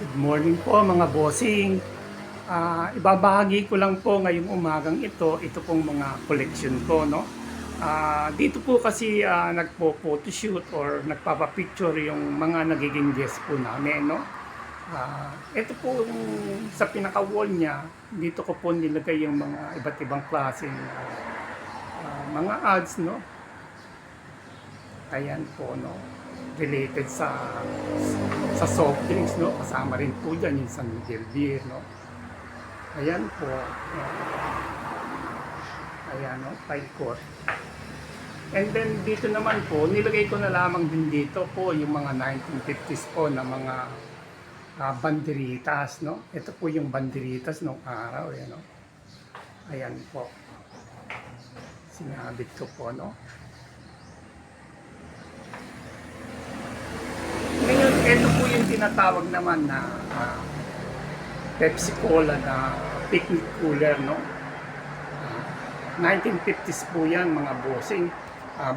Good morning po mga bossing. Ibabahagi ko lang po ngayong umagang ito pong mga collection ko, no? Dito po kasi nagpo-photoshoot or nagpapapicture yung mga nagiging guest po namin, no? Ito po yung sa pinaka-wall niya, dito ko po nilagay yung mga iba't ibang klaseng mga ads, no? Ayan po, no? Related sa soft drinks, no? Kasama rin po dyan yung San Miguel Beer, no? Ayan po. Ayan, no? Five court. And then dito naman po, nilagay ko na lamang din dito po yung mga 1950s po na mga banderitas, no? Ito po yung banderitas nung araw, no? Ayan po. Sinabit ko po, no? Ngayon, ito po yung tinatawag naman na Pepsi Cola na picnic cooler, no? 1950s po yan, mga bossing.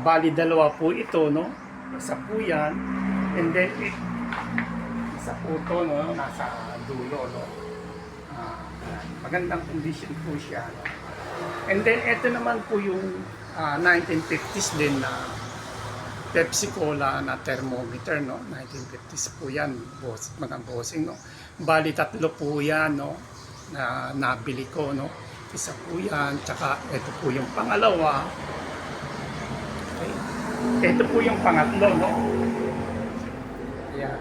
Bali, dalawa po ito, no? Isa po yan. And then, isa po ito, no? Nasa dulo, no? Magandang condition po siya, no? And then, ito naman po yung 1950s din na Pepsi Cola na thermometer, no? 1950s po yan, mga bossing, no? Bali, tatlo po yan, no? Na nabili ko, no? Isa po yan, tsaka ito po yung pangalawa. Okay. Ito po yung pangatlo, no? Ayan.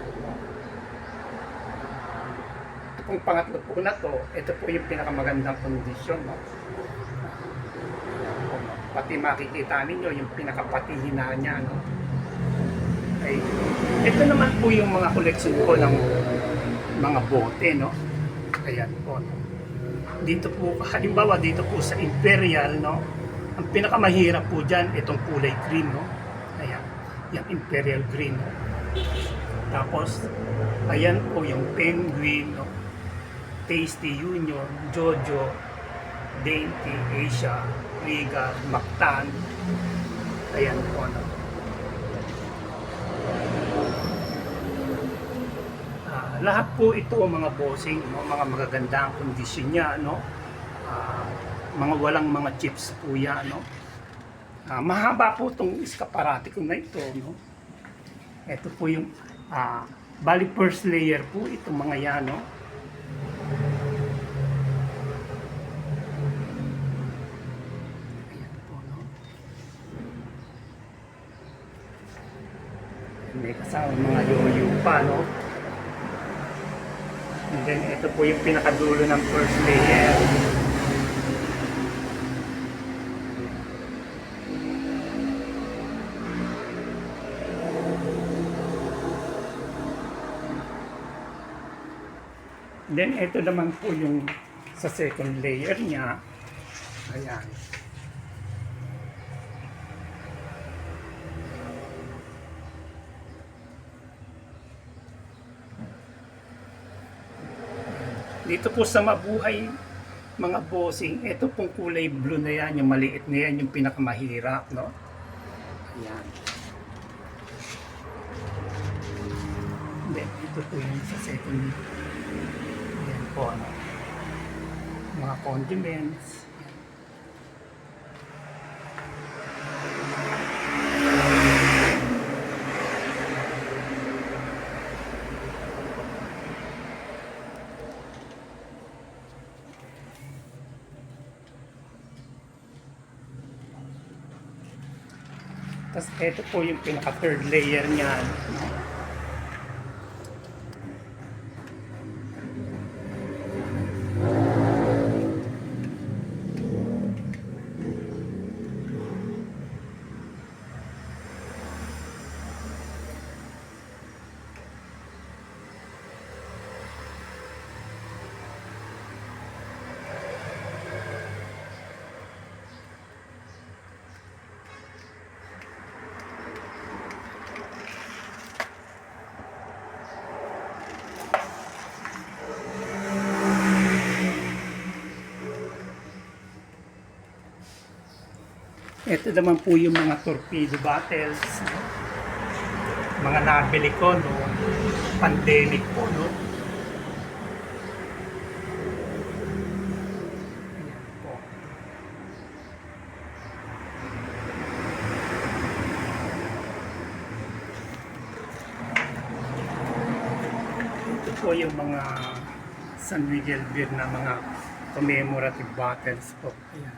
Ito pong pangatlo po na to, ito po yung pinakamagandang kondisyon, no? Ayan po, no? Pati makikita ninyo yung pinakapatihina niya, no? Okay. Ito naman po yung mga collection ko ng mga bote, no? Ayan po, no? Dito po, halimbawa dito po sa Imperial, no? Ang pinakamahirap po dyan, itong kulay green, no? Ayan, yung Imperial green, no? Tapos, ayan po yung Penguin, no? Tasty Union, Jojo, Dainty, Asia, Regal, Mactan. Ayan po, no? Lahat po ito mga bossing, no? Mga magagandang kondisyon niya, no? Mga walang mga chips po yan, no? Mahaba po itong iskaparate ko na ito, no? Ito po yung bali first layer po itong mga yan, no? Ayan po, no? May kasama mga yoyo pa, no? And then, ito po yung pinakadulo ng first layer. And then, ito naman po yung sa second layer niya. Ayan. Dito po sa Mabuhay, mga bossing, ito pong kulay blue na yan, yung maliit na yan, yung pinakamahirap, no? Ayan. Then, ito po yung sa second. Ayan po, no? Mga condiments. Tapos ito po yung pinaka third layer niyan. Ito naman po yung mga torpedo bottles, mga nabili ko no, pandemic po, no. po yung mga San Miguel beer na mga commemorative bottles po. Ayan.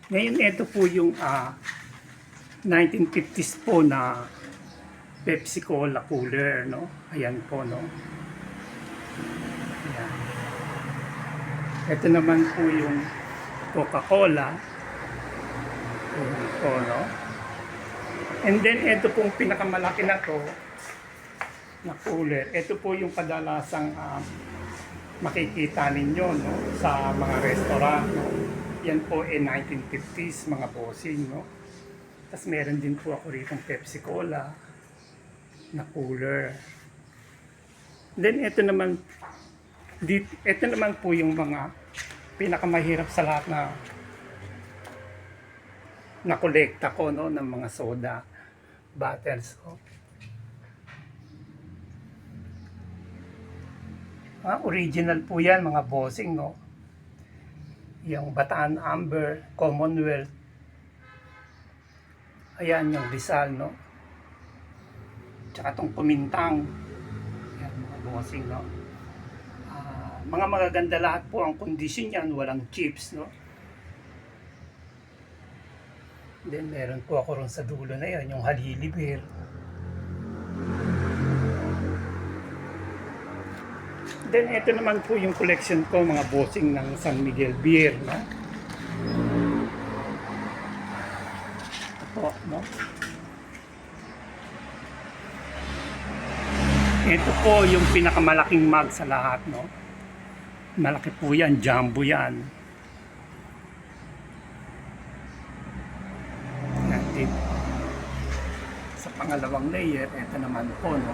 Ngayon, ito po yung 1950s po na Pepsi Cola cooler, no? Ayan po, no? Ayan. Ito naman po yung Coca-Cola. Ayan po, no? And then, ito pong pinakamalaki na to na cooler. Ito po yung kadalasang makikita ninyo, no? Sa mga restaurant, no? Yan po 1950s, mga bossing, no? Tapos meron din po ako rito Pepsi Cola na cooler. Then ito naman po yung mga pinakamahirap sa lahat na kolekta ko, no, ng mga soda bottles. So, original po yan, mga bossing, no? Yung Bataan Amber, Commonwealth. Ayan yung Rizal, no? Tsaka itong Kumintang. Ayan, mga bossing, no? Mga magaganda lahat po ang kondisyon yan, walang chips, no? Then meron po ako ron sa dulo na yan, yung Halili Beer. Then ito naman po yung collection ko, mga bossing ng San Miguel Beer, no? Ito, no? Ito po yung pinakamalaking mug sa lahat, no? Malaki po yan, jumbo yan. Yan, sa pangalawang layer, ito naman po, no?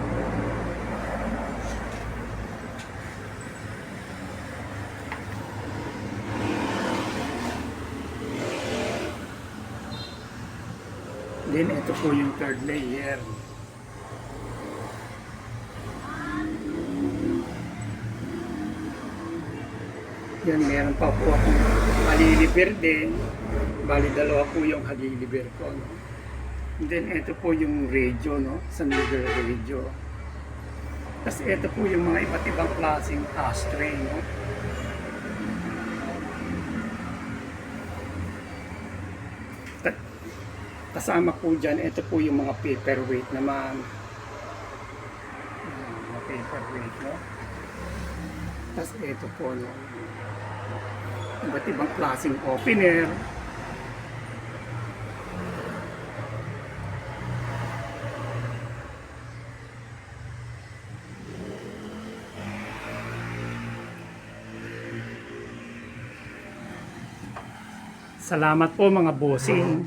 Then ito po yung third layer. Yan, meron pa po akong Halili Beer din. Bali, dalawa po yung Halili Beer ko, no? And then ito po yung radio, no? San Miguel radio. Tapos ito po yung mga iba't ibang klaseng ashtray, no? Kasama po dyan, ito po yung mga paperweight naman. Mga paperweight, no? Tapos ito po, no? Iba't ibang klaseng opener. Salamat po, mga bossing.